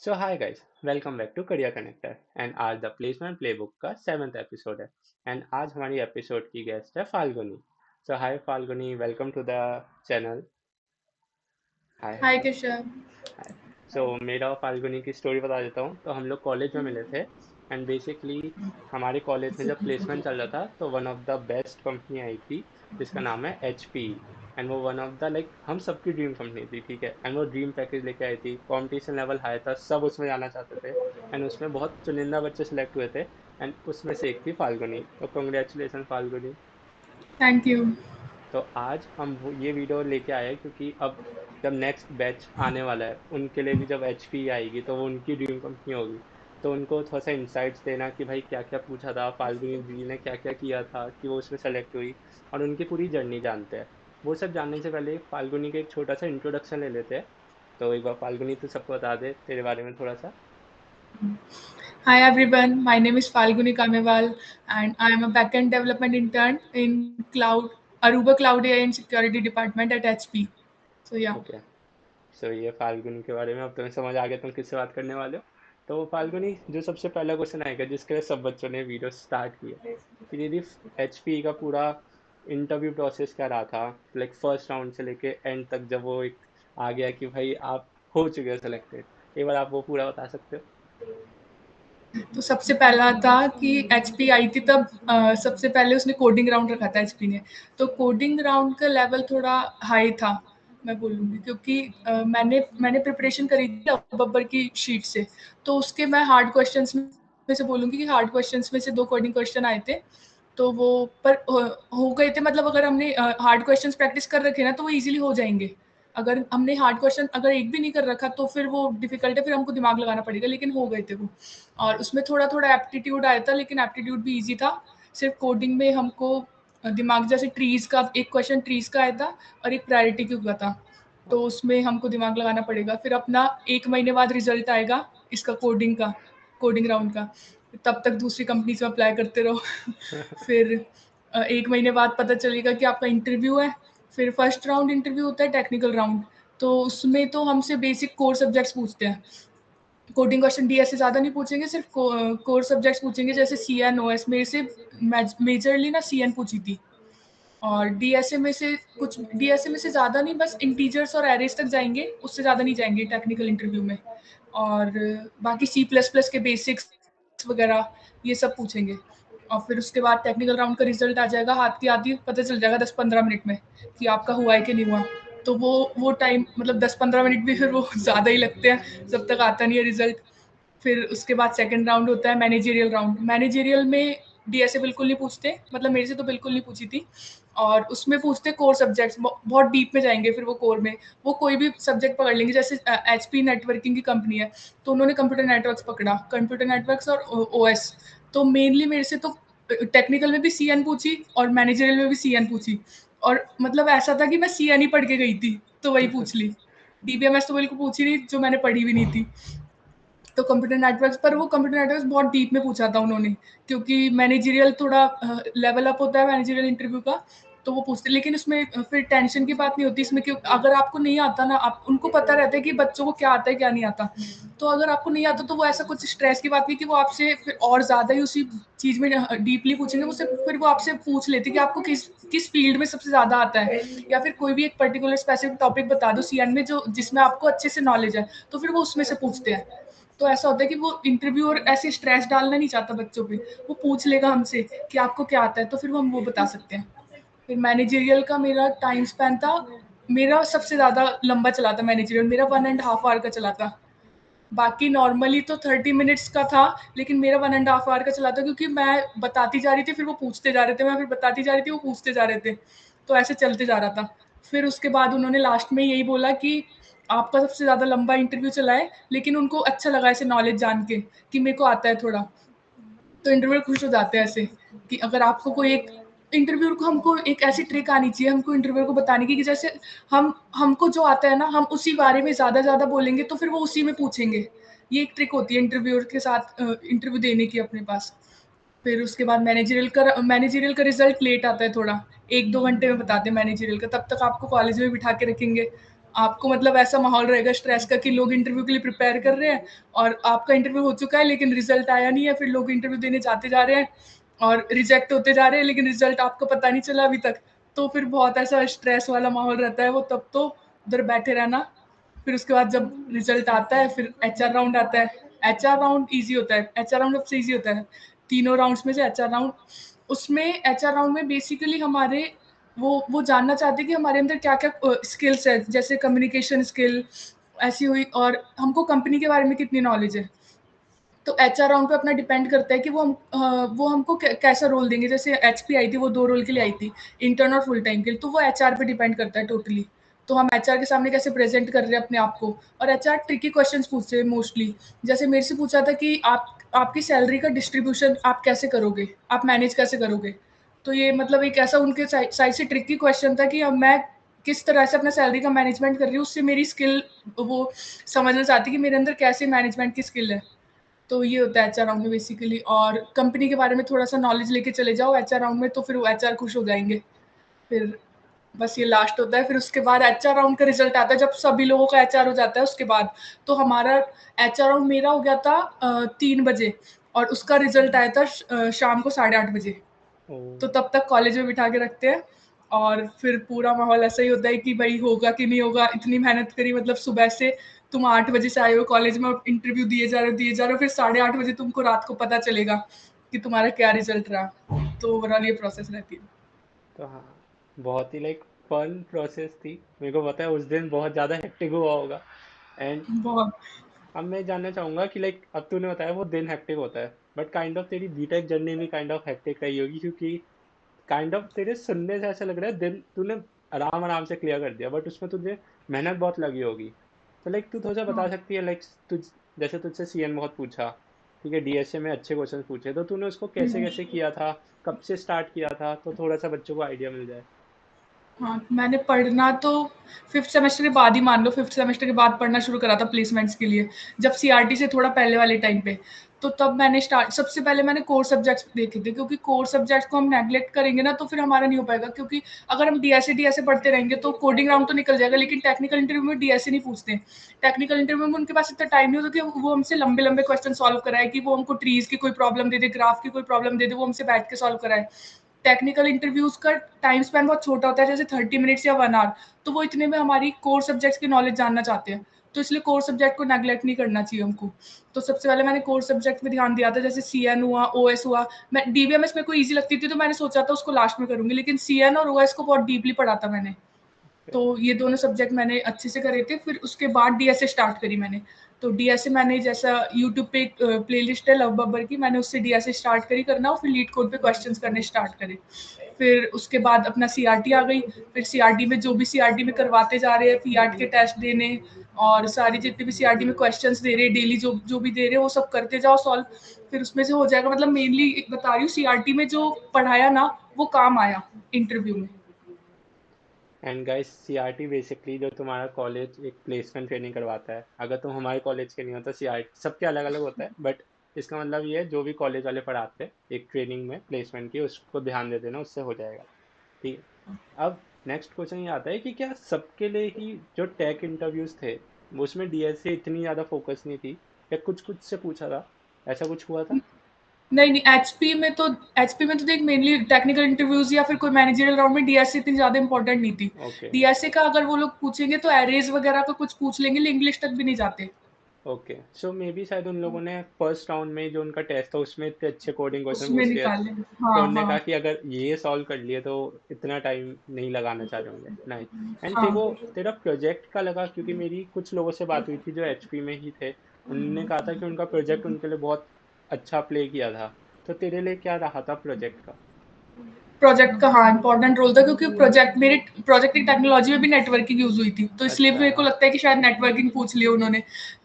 So hi guys, welcome back to career connector. एंड आज the placement playbook का 7th episode है। And आज हमारी एपिसोड की गेस्ट है Falguni. So hi Falguni, welcome to the channel. Hi. Hi Keshav. Hi. So मेरा और फाल्गुनी की स्टोरी बता देता हूँ। तो हम लोग कॉलेज में मिले थे एंड बेसिकली हमारे कॉलेज में जब प्लेसमेंट चल रहा था तो one of the best company आई थी जिसका नाम है HP। एंड वो वन ऑफ द लाइक हम सबकी ड्रीम कंपनी थी, ठीक है। एंड वो ड्रीम पैकेज लेके आई थी, कंपटीशन लेवल हाई था, सब उसमें जाना चाहते थे। एंड उसमें बहुत चुनिंदा बच्चे सिलेक्ट हुए थे एंड उसमें से एक थी फाल्गुनी। तो कंग्रेचुलेसन फाल्गुनी। Thank you. तो आज हम ये वीडियो लेके आए हैं क्योंकि अब जब नेक्स्ट बैच आने वाला है उनके लिए भी जब HP आएगी तो वो उनकी ड्रीम कंपनी होगी। तो उनको थोड़ा सा इंसाइट्स देना कि भाई क्या क्या पूछा था, फाल्गुनी जी ने क्या क्या किया था कि वो उसमें सेलेक्ट हुई, और उनकी पूरी जर्नी जानते हैं। वो सब जानने से पहले फाल्गुनी के एक छोटा सा इंट्रोडक्शन ले लेते हैं। तो एक बार फाल्गुनी तो सबको बता दे तेरे बारे में थोड़ा सा। Hi everyone, my name is Falguni Kamewal and I am a backend development intern in Aruba Cloud AI and Security Department at HP. So yeah. Okay. So ये फाल्गुनी के बारे में अब तुम्हें समझ आ गया तुम किससे बात करने वाले हो। तो फाल्गुनी, जो सबसे पहला क्वेश्चन आएगा जिसके लिए सब बच्चों ने वीडियो स्टार्ट किया कि दीदी HP का पूरा इंटरव्यू प्रोसेस क्या रहा था, लाइक फर्स्ट राउंड से लेके एंड तक, जब वो एक आ गया कि भाई आप हो चुके हो सेलेक्टेड। एक बार आप वो पूरा बता सकते हो। तो सबसे पहला था कि एचपी आई थी तब सबसे पहले उसने कोडिंग राउंड रखा था एचपी ने। तो कोडिंग राउंड का लेवल थोड़ा हाई था मैं बोलूँगी, क्योंकि मैंने मैंने प्रिपरेशन करी थी बब्बर की शीट से। तो उसके मैं हार्ड क्वेश्चंस में से बोलूँगी कि हार्ड क्वेश्चंस में से 2 कोडिंग क्वेश्चन आए थे। तो वो पर हो गए थे, मतलब अगर हमने हार्ड क्वेश्चंस प्रैक्टिस कर रखे ना तो वो इजीली हो जाएंगे। अगर हमने हार्ड क्वेश्चन अगर एक भी नहीं कर रखा तो फिर वो डिफिकल्ट है, फिर हमको दिमाग लगाना पड़ेगा, लेकिन हो गए थे वो। और उसमें थोड़ा थोड़ा एप्टीट्यूड आया था, लेकिन एप्टीट्यूड भी ईजी था। सिर्फ कोडिंग में हमको दिमाग, जैसे ट्रीज का एक क्वेश्चन ट्रीज का आया था और एक प्रायोरिटी क्यू का था। तो उसमें हमको दिमाग लगाना पड़ेगा। फिर अपना 1 महीने बाद रिजल्ट आएगा इसका, कोडिंग राउंड का। तब तक दूसरी कंपनीज में अप्लाई करते रहो। फिर 1 महीने बाद पता चलेगा कि आपका इंटरव्यू है। फिर फर्स्ट राउंड इंटरव्यू होता है, टेक्निकल राउंड। तो उसमें तो हमसे बेसिक कोर सब्जेक्ट्स पूछते हैं। कोडिंग क्वेश्चन डीएस से ज़्यादा नहीं पूछेंगे, सिर्फ कोर सब्जेक्ट्स पूछेंगे, जैसे सी एन ओ एस। मेरे से मेजरली ना सी एन पूछी थी। और डीएसए में से कुछ, डीएसए में से ज़्यादा नहीं, बस इंटीजर्स और एरेज तक जाएंगे, उससे ज़्यादा नहीं जाएंगे टेक्निकल इंटरव्यू में। और बाकी सी प्लस प्लस के बेसिक्स वगैरह ये सब पूछेंगे। और फिर उसके बाद टेक्निकल राउंड का रिजल्ट आ जाएगा, हाथ की आती पता चल जाएगा 10-15 मिनट में कि आपका हुआ है कि नहीं हुआ। तो वो टाइम, मतलब 10-15 मिनट भी फिर वो ज़्यादा ही लगते हैं जब तक आता नहीं है रिजल्ट। फिर उसके बाद सेकंड राउंड होता है मैनेजरियल राउंड। मैनेजरियल में डीएसए बिल्कुल नहीं पूछते, मतलब मेरे से तो बिल्कुल नहीं पूछी थी। और उसमें पूछते कोर सब्जेक्ट्स, बहुत डीप में जाएंगे फिर वो कोर में। वो कोई भी सब्जेक्ट पकड़ लेंगे, जैसे एचपी नेटवर्किंग की कंपनी है तो उन्होंने कंप्यूटर नेटवर्क्स पकड़ा, कंप्यूटर नेटवर्क्स और ओएस। तो मेनली मेरे से तो टेक्निकल में भी सीएन पूछी और मैनेजरियल में भी सीएन पूछी। और मतलब ऐसा था कि मैं सीएन ही पढ़ के गई थी तो वही पूछ ली। डीबीएमएस तो बिल्कुल पूछी नहीं, जो मैंने पढ़ी भी नहीं थी। तो कंप्यूटर नेटवर्क्स, पर वो कंप्यूटर नेटवर्क्स बहुत डीप में पूछा था उन्होंने, क्योंकि मैनेजरियल थोड़ा लेवल अप होता है मैनेजरियल इंटरव्यू का। तो वो पूछते, लेकिन उसमें फिर टेंशन की बात नहीं होती इसमें, क्यों अगर आपको नहीं आता ना, आप उनको पता रहता है कि बच्चों को क्या आता है क्या नहीं आता। तो अगर आपको नहीं आता तो वो ऐसा कुछ स्ट्रेस की बात नहीं कि वो आपसे फिर और ज्यादा ही उसी चीज में डीपली पूछेंगे। उससे फिर वो आपसे पूछ लेते कि आपको किस किस फील्ड में सबसे ज्यादा आता है, या फिर कोई भी एक पर्टिकुलर स्पेसिफिक टॉपिक बता दो सीएन में जो जिसमें आपको अच्छे से नॉलेज है। तो फिर वो उसमें से पूछते हैं। तो ऐसा होता है कि वो इंटरव्यूअर ऐसे स्ट्रेस डालना नहीं चाहता बच्चों पे। वो पूछ लेगा हमसे कि आपको क्या आता है, तो फिर हम वो बता सकते हैं। फिर मैनेजरियल का मेरा टाइम स्पैन था, मेरा सबसे ज़्यादा लंबा चला था मैनेजरियल, मेरा 1.5 आवर का चला था। बाकी नॉर्मली तो 30 मिनट्स का था, लेकिन मेरा 1.5 आवर का चला था, क्योंकि मैं बताती जा रही थी, फिर वो पूछते जा रहे थे, मैं फिर बताती जा रही थी, वो पूछते जा रहे थे। तो ऐसे चलते जा रहा था। फिर उसके बाद उन्होंने लास्ट में यही बोला कि आपका सबसे ज़्यादा लंबा इंटरव्यू चला है, लेकिन उनको अच्छा लगा ऐसे नॉलेज जान के कि मेरे को आता है थोड़ा। तो इंटरव्यूअर खुश हो जाते हैं ऐसे, कि अगर आपको कोई एक इंटरव्यूअर को, हमको एक ऐसी ट्रिक आनी चाहिए हमको इंटरव्यूअर को बताने की, कि जैसे हमको जो आता है ना, हम उसी बारे में ज़्यादा बोलेंगे तो फिर वो उसी में पूछेंगे। ये एक ट्रिक होती है इंटरव्यूअर के साथ इंटरव्यू देने की अपने पास। फिर उसके बाद मैनेजरियल का रिजल्ट लेट आता है थोड़ा, 1-2 घंटे में बताते हैं मैनेजरियल का। तब तक आपको कॉलेज में बिठा के रखेंगे, आपको मतलब ऐसा माहौल रहेगा स्ट्रेस का कि लोग इंटरव्यू के लिए प्रिपेयर कर रहे हैं और आपका इंटरव्यू हो चुका है लेकिन रिजल्ट आया नहीं है, फिर लोग इंटरव्यू देने जाते जा रहे हैं और रिजेक्ट होते जा रहे हैं लेकिन रिजल्ट आपको पता नहीं चला अभी तक। तो फिर बहुत ऐसा स्ट्रेस वाला माहौल रहता है वो, तब तो उधर बैठे रहना। फिर उसके बाद जब रिजल्ट आता है फिर एचआर राउंड आता है। एचआर राउंड ईजी होता है, एचआर राउंड सबसे ईजी होता है तीनों राउंड्स में से एचआर राउंड। उसमें एचआर राउंड में बेसिकली हमारे वो जानना चाहते हैं कि हमारे अंदर क्या क्या स्किल्स है, जैसे कम्युनिकेशन स्किल ऐसी हुई, और हमको कंपनी के बारे में कितनी नॉलेज है। तो एचआर राउंड पे अपना डिपेंड करता है कि वो हमको कैसा रोल देंगे। जैसे एचपी आई थी, वो 2 रोल के लिए आई थी, इंटर्न और फुल टाइम के लिए, तो वो एचआर पे डिपेंड करता है टोटली। तो हम एचआर के सामने कैसे प्रेजेंट कर रहे हैं अपने आप को। और एचआर ट्रिकी क्वेश्चंस पूछते हैं मोस्टली। जैसे मेरे से पूछा था कि आप आपकी सैलरी का डिस्ट्रीब्यूशन आप कैसे करोगे, आप मैनेज कैसे करोगे। तो ये मतलब एक ऐसा उनके साइड से ट्रिकी क्वेश्चन था कि अब मैं किस तरह से अपना सैलरी का मैनेजमेंट कर रही हूँ, उससे मेरी स्किल वो समझना चाहती है कि मेरे अंदर कैसे मैनेजमेंट की स्किल है। तो ये होता है एचआर राउंड में बेसिकली। और कंपनी के बारे में थोड़ा सा नॉलेज लेके चले जाओ एचआर राउंड में, तो फिर वो एचआर खुश हो जाएंगे। फिर बस ये लास्ट होता है। फिर उसके बाद एचआर राउंड का रिजल्ट आता है जब सभी लोगों का एचआर हो जाता है उसके बाद। तो हमारा एचआर राउंड मेरा हो गया था 3 बजे, और उसका रिजल्ट आया था शाम को 8:30 बजे। ओ, तो तब तक कॉलेज में बिठा के रखते हैं। और फिर पूरा माहौल ऐसा ही होता है कि भाई होगा कि नहीं होगा, इतनी मेहनत करी, मतलब सुबह से तुम 8 बजे से आए हो कॉलेज में, इंटरव्यू दिए जा रहे हो, फिर 8:30 बजे तुमको रात को पता चलेगा कि तुम्हारा क्या रिजल्ट रहा। तो ओवरऑल ये प्रोसेस रहती है। तो हाँ, बहुत ही लाइक फन प्रोसेस थी। मेरे को पता है उस दिन बहुत ज़्यादा हेक्टिक हुआ होगा। एंड बहुत। अब मैं जानना चाहूंगा कि लाइक अब तूने बताया वो दिन हेक्टिक होता है, बट काइंड ऑफ तेरी बीटेक जर्नी भी काइंड ऑफ हेक्टिक रही होगी, क्योंकि काइंड ऑफ तेरे सुनने से ऐसा लग रहा है दिन तूने आराम आराम से क्लियर कर दिया, बट उसमें तुझे मेहनत बहुत लगी होगी। तो लाइक तू थोड़ा सा बता हाँ। सकती है लाइक तुझ जैसे तुझसे सीएन बहुत पूछा, ठीक है, डीएसए में अच्छे क्वेश्चन पूछे, तो तूने उसको कैसे कैसे किया था, कब से स्टार्ट किया था, तो थोड़ा सा बच्चों को आइडिया मिल जाए। हाँ, मैंने पढ़ना तो 5th सेमेस्टर के बाद ही मान लो, 5th सेमेस्टर के बाद पढ़ना शुरू करा था प्लेसमेंट्स के लिए, जब सीआरटी से थोड़ा पहले वाले टाइम पे। तो तब मैंने स्टार्ट, सबसे पहले मैंने कोर सब्जेक्ट्स देखे थे, क्योंकि कोर सब्जेक्ट्स को हम नेग्लेक्ट करेंगे ना तो फिर हमारा नहीं हो पाएगा। क्योंकि अगर हम डीएसए पढ़ते रहेंगे तो कोडिंग राउंड तो निकल जाएगा, लेकिन टेक्निकल इंटरव्यू में डीएसए नहीं पूछते। टेक्निकल इंटरव्यू में उनके पास इतना टाइम नहीं होता कि वो हमसे लंबे लंबे क्वेश्चन सॉल्व कराए, कि वो हमको ट्रीज की कोई प्रॉब्लम दे दे, ग्राफ की कोई प्रॉब्लम दे दे, वो हमसे बैठ के सॉल्व कराए। टेक्निकल इंटरव्यूज का टाइम स्पैन बहुत छोटा होता है, जैसे 30 मिनट्स या 1 आवर। तो वो इतने में हमारी कोर सब्जेक्ट्स की नॉलेज जानना चाहते हैं। तो इसलिए कोर सब्जेक्ट को नेग्लेक्ट नहीं करना चाहिए हमको। तो सबसे पहले मैंने कोर सब्जेक्ट में ध्यान दिया था, जैसे सीएन हुआ, ओएस हुआ। मैं डीबीएमएस मेरे को ईजी लगती थी तो मैंने सोचा था उसको लास्ट में करूंगी, लेकिन सीएन और ओएस को बहुत डीपली पढ़ा था मैंने। तो ये दोनों सब्जेक्ट मैंने अच्छे से करे थे। फिर उसके बाद डीएसए स्टार्ट करी मैंने। तो डीएसए मैंने, जैसा यूट्यूब पे एक प्लेलिस्ट है लव बब्बर की, मैंने उससे डीएसए स्टार्ट करी करना, और फिर लीड कोड पे क्वेश्चंस करने स्टार्ट करे। फिर उसके बाद अपना सीआरटी आ गई। फिर सीआरटी में जो भी सीआरटी में करवाते जा रहे हैं, पीआरटी के टेस्ट देने, और सारी जितने भी सीआरटी में क्वेश्चंस दे रहे हैं डेली, जो जो भी दे रहे हैं वो सब करते जाओ सॉल्व। फिर उसमें से हो जाएगा। मतलब मेनली बता रही हूँ, सीआरटी में जो पढ़ाया ना वो काम आया इंटरव्यू में। एंड गाइस, सीआरटी बेसिकली जो तुम्हारा कॉलेज एक प्लेसमेंट ट्रेनिंग करवाता है। अगर तुम हमारे कॉलेज के नहीं हो तो सीआरटी सबके अलग अलग होता है, बट इसका मतलब ये है जो भी कॉलेज वाले पढ़ाते हैं एक ट्रेनिंग में प्लेसमेंट की, उसको ध्यान दे देना, उससे हो जाएगा। ठीक है। अब नेक्स्ट क्वेश्चन ये आता है कि क्या सबके लिए ही जो टेक इंटरव्यूज थे वो उसमें डीएसए इतनी ज़्यादा फोकस नहीं थी, या कुछ कुछ से पूछा था, ऐसा कुछ हुआ था? नहीं नहीं, एचपी में तो देख, मेनली टेक्निकल इंटरव्यूज या फिर कोई मैनेजरियल राउंड में डीएसए इतनी ज्यादा इंपॉर्टेंट नहीं थी। ओके। डीएसए का अगर वो लोग पूछेंगे तो एरेज वगैरह का कुछ पूछ लेंगे, इंग्लिश तक भी नहीं जाते। ओके, सो मे बी शायद उन लोगों ने फर्स्ट राउंड में जो उनका टेस्ट था उसमें इतने अच्छे कोडिंग क्वेश्चन उसमें पूछ लिया, निकाल लेंगे, तो हाँ उन्होंने हाँ। कहा कि अगर ये सॉल्व कर लिए तो इतना टाइम नहीं लगाना चाह रहे होंगे। नाइस। एंड तेरे को हाँ। तेरा प्रोजेक्ट का लगा, क्योंकि मेरी कुछ लोगों से बात हुई थी जो एचपी में ही थे, उन्होंने कहा था कि उनका प्रोजेक्ट उनके लिए बहुत अच्छा प्ले किया था। तो तेरे लिए क्या रहा था प्रोजेक्ट का? प्रोजेक्ट का हाँ इंपॉर्टेंट रोल था, क्योंकि प्रोजेक्ट की टेक्नोलॉजी में भी नेटवर्किंग यूज हुई थी, तो इसलिए भी अच्छा। मेरे को लगता है कि शायद नेटवर्किंग पूछ लिया उन्होंने।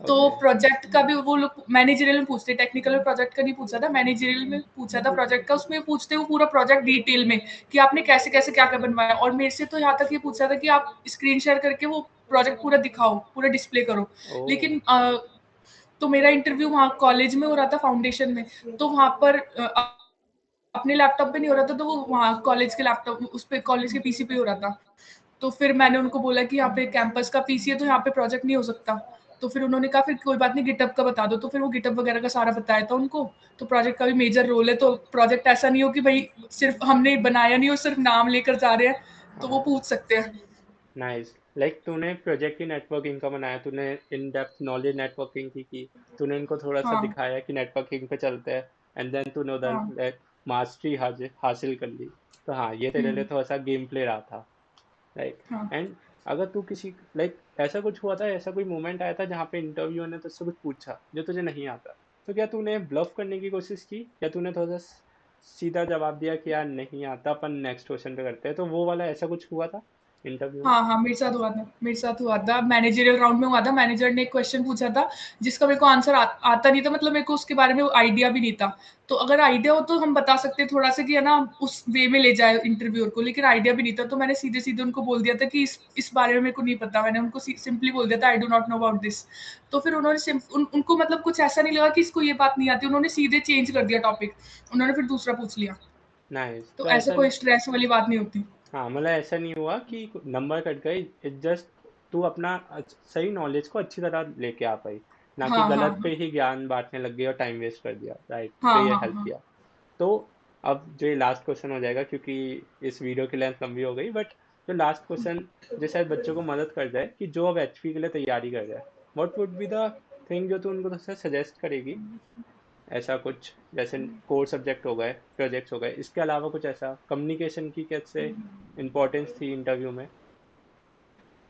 तो ओके। प्रोजेक्ट का भी वो लोग मैनेजरियल में पूछते, टेक्निकल में प्रोजेक्ट का नहीं पूछा था, मैनेजरियल में पूछा था प्रोजेक्ट का। उसमें पूछते वो पूरा प्रोजेक्ट डिटेल में, कि आपने कैसे कैसे क्या क्या बनवाया। और मेरे से तो यहाँ तक ये पूछा था कि आप स्क्रीन शेयर करके वो प्रोजेक्ट पूरा दिखाओ, पूरा डिस्प्ले करो। ओ। लेकिन तो मेरा इंटरव्यू वहाँ कॉलेज में हो रहा था, फाउंडेशन में। तो वहाँ पर अपने लैपटॉप पे नहीं हो रहा था, तो वो वहाँ कॉलेज के लैपटॉप उस पे, कॉलेज के पीसी पे हो रहा था। तो फिर मैंने उनको बोला कि यहाँ पे कैंपस का पीसी है तो यहाँ पे प्रोजेक्ट नहीं हो सकता। तो फिर उन्होंने कहा फिर कोई बात नहीं गिटहब का बता दो, तो फिर वो गिटहब वगैरह का सारा बताया था उनको। तो प्रोजेक्ट का भी मेजर रोल है, तो प्रोजेक्ट ऐसा नहीं हो कि भाई सिर्फ हमने बनाया नहीं और सिर्फ नाम लेकर जा रहे हैं, तो वो हाँ, पूछ सकते हैं। नाइस। लाइक तूने प्रोजेक्ट ही नेटवर्किंग का बनाया, तूने इन डेप्थ नॉलेज नेटवर्किंग की, तूने इनको थोड़ा सा हाँ दिखाया कि नेटवर्किंग पे चलते हैं, एंड देन तूने उधर हाँ लाइक मास्टरी हासिल कर ली। तो हाँ, ये तेरे लिए थोड़ा सा गेम प्ले रहा था, लाइक। हाँ एंड अगर तू किसी लाइक ऐसा कुछ हुआ था, ऐसा कोई मोमेंट आया था जहाँ पे इंटरव्यूअर ने तुझसे कुछ पूछा जो तुझे नहीं आता, तो क्या तूने ब्लफ करने की कोशिश की, या तूने थोड़ा सा सीधा जवाब दिया कि यार नहीं आता, अपन नेक्स्ट क्वेश्चन पे करते हैं, तो वो वाला ऐसा कुछ हुआ था इंटरव्यू में? हाँ, हाँ, मेरे साथ हुआ था, मैनेजरियल राउंड में हुआ था। मैनेजर ने एक क्वेश्चन पूछा था, जिसका मेरे को आंसर आता नहीं था, मतलब मेरे को उसके बारे में आइडिया भी नहीं था। तो अगर आइडिया हो तो हम बता सकते हैं थोड़ा-सा कि है ना, उस वे में ले जाए इंटरव्यूअर को, लेकिन आइडिया भी नहीं था, तो मैंने सीधे-सीधे उनको बोल दिया था कि इस बारे में मेरे को नहीं पता। मैंने उनको सिंपली बोल दिया था, I do not know about this. तो फिर उन्होंने उनको मतलब कुछ ऐसा नहीं लगा कि इसको ये बात नहीं आती, उन्होंने सीधे चेंज कर दिया टॉपिक। उन्होंने फिर दूसरा पूछ लिया। नाइस। तो तो ऐसा ऐसा, कोई स्ट्रेस वाली बात नहीं होती। हाँ मतलब ऐसा नहीं हुआ कि नंबर कट गए, इट जस्ट तू अपना सही नॉलेज को अच्छी तरह लेके आ पाई, ना कि हाँ, हाँ, गलत पे हाँ। ही ज्ञान बांटने लग गई और टाइम वेस्ट कर दिया, राइट? तो हाँ, ये हाँ, हेल्प हाँ। किया। तो अब जो ये लास्ट क्वेश्चन हो जाएगा, क्योंकि इस वीडियो की लेंथ लंबी हो गई, बट जो लास्ट क्वेश्चन जो शायद बच्चों को मदद कर जाए कि जो अब एचपी के लिए तैयारी कर रहे हैं, what would be the thing जो तू उनको सजेस्ट करेगी, ऐसा कुछ जैसे कोर सब्जेक्ट हो गए, प्रोजेक्ट्स हो गए, इसके अलावा कुछ ऐसा कम्युनिकेशन की कैसे इम्पोर्टेंस थी इंटरव्यू में?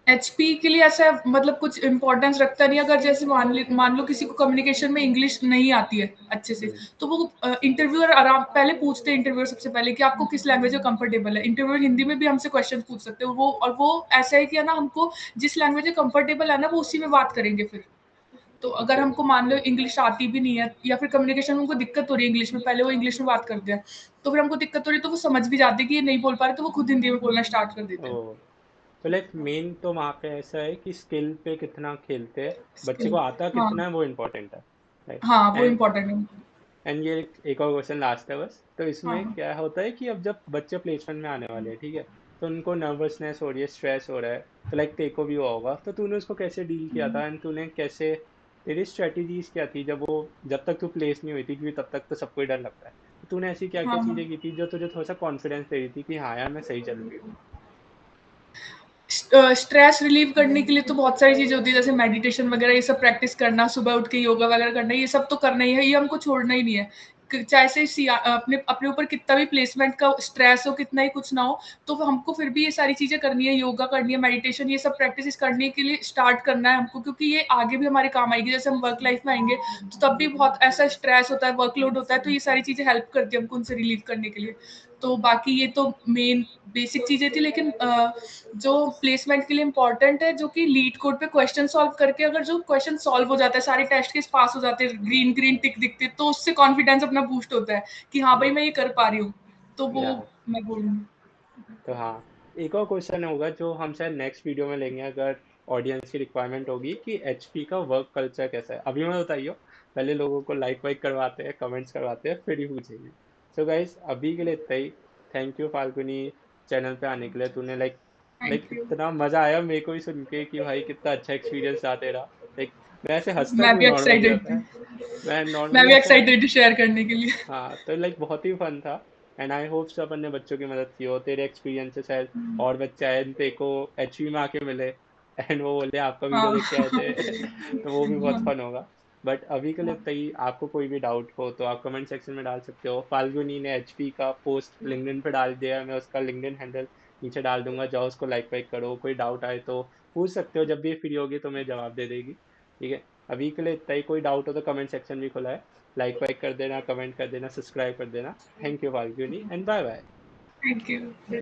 एचपी के लिए ऐसा मतलब कुछ इम्पोर्टेंस रखता नहीं, अगर जैसे मान लो किसी को कम्युनिकेशन में इंग्लिश नहीं आती है अच्छे से, हम्म। तो वो इंटरव्यूअर आराम पहले पूछते हैं, इंटरव्यूअर सबसे पहले कि आपको किस लैंग्वेज में कंफर्टेबल है। इंटरव्यूअर हिंदी में भी हमसे क्वेश्चन पूछ सकते हैं, वो और वो ऐसा है कि है ना, हमको जिस लैंग्वेज में कंफर्टेबल है ना, वो उसी में बात करेंगे फिर। तो अगर ओके। हमको मान लो इंग्लिश आती भी नहीं है, या फिर कम्युनिकेशन में उनको दिक्कत हो रही है इंग्लिश में, पहले वो इंग्लिश में बात करते हैं, तो फिर हमको दिक्कत हो रही है, तो वो समझ भी जाते हैं कि ये नहीं बोल पा रहे, तो वो खुद हिंदी में बोलना स्टार्ट कर देते ओ, हैं। तो लाइक मेन तो वहाँ पे ऐसा है कि स्किल पे कितना खेलते हैं, बच्चे स्किल। को आता हाँ, कितना है वो इम्पोर्टेंट है, राइट? हाँ, वो एंड इम्पोर्टेंट है। एंड ये एक और क्वेश्चन लास्ट है बस, तो हाँ, इसमें हाँ। क्या होता है कि अब जब बच्चे प्लेसमेंट में आने वाले हैं, ठीक है, तो उनको नर्वसनेस हो रही है, स्ट्रेस हो रहा है, तो लाइक तेरे को भी हुआ होगा, तो तूने उसको कैसे डील किया था, एंड तूने कैसे, तेरी स्ट्रेटजीज क्या थी जब तक तू प्लेस नहीं हुई थी, क्योंकि तब तक तो सबको ही डर लगता है, तो तूने ऐसी क्या क्या हाँ, चीजें हाँ। की थी जो तुझे थोड़ा सा कॉन्फिडेंस दे रही थी कि हाँ यार मैं सही चल रही हूँ? स्ट्रेस रिलीव करने के लिए तो बहुत सारी चीजें होती है, जैसे मेडिटेशन वगैरह, ये सब प्रैक्टिस करना, सुबह उठ के योगा वगैरह करना, ये सब तो करना ही है, ये हमको छोड़ना ही नहीं है। चाहे से अपने अपने ऊपर कितना भी प्लेसमेंट का स्ट्रेस हो, कितना ही कुछ ना हो, तो हमको फिर भी ये सारी चीजें करनी है, योगा करनी है, मेडिटेशन, ये सब प्रैक्टिस करने के लिए स्टार्ट करना है हमको, क्योंकि ये आगे भी हमारे काम आएगी। जैसे हम वर्क लाइफ में आएंगे, तो तब भी बहुत ऐसा स्ट्रेस होता है, वर्कलोड होता है, तो ये सारी चीजें हेल्प करती है हमको उनसे रिलीव करने के लिए। तो बाकी ये तो मेन बेसिक चीजें थी, लेकिन जो प्लेसमेंट के लिए इम्पोर्टेंट है, जो कि लीड कोड पे क्वेश्चन सॉल्व करके, अगर जो क्वेश्चन सॉल्व हो जाता है, सारे टेस्ट के पास हो जाते हैं, ग्रीन ग्रीन टिक दिखते, तो उससे कॉन्फिडेंस अपना बूस्ट होता है कि हाँ भाई मैं ये कर पा रही हूँ। तो वो या मैं बोलूँगी। तो हाँ, एक और क्वेश्चन होगा जो हम शायद नेक्स्ट वीडियो में लेंगे, अगर ऑडियंस की रिक्वायरमेंट होगी, कि एचपी का वर्क कल्चर कैसा है। अभी मैं बताइयो, पहले लोगों को लाइक वाइक करवाते हैं, कमेंट्स करवाते हैं, फिर ही पूछेंगे। सो गाइस, अभी के लिए इतना ही। थैंक यू फाल्गुनी, चैनल पे आने के लिए। तूने लाइक लाइक थैंक यू। इतना मजा आया मेरे को भी सुन के कि भाई कितना अच्छा एक्सपीरियंस था तेरा। लाइक मैं ऐसे हंसता मैं क्यों भी नॉर्मली एक्साइटेड होता थी। है, मैं मैं नॉर्मली भी ऐसे। एक्साइटेड थी शेयर करने के लिए। हाँ, तो लाइक बहुत ही फन था, एंड आई होप सब अपने बच्चों की मदद की हो, तेरे एक्सपीरियंस से शायद और बच्चे आए तेरे को एचपी में आके मिले, एंड वो बोले आपका वीडियो हाँ। देख के आए थे। तो वो भी बहुत फन होगा। बट अभी के लिए इतना ही। आपको कोई भी डाउट हो तो आप कमेंट सेक्शन में डाल सकते हो। फाल्गुनी ने एचपी का पोस्ट लिंक्डइन पे डाल दिया है, मैं उसका लिंक्डइन हैंडल नीचे डाल दूंगा, जाओ उसको लाइक वाइक करो। कोई डाउट आए तो पूछ सकते हो, जब भी ये फ्री होगी तो मैं जवाब दे देगी, ठीक है? अभी के लिए इतना ही। कोई डाउट हो तो कमेंट सेक्शन भी खुला है, लाइक वाइक कर देना, कमेंट कर देना, सब्सक्राइब कर देना। Thank you Falguni, and bye bye. Thank you.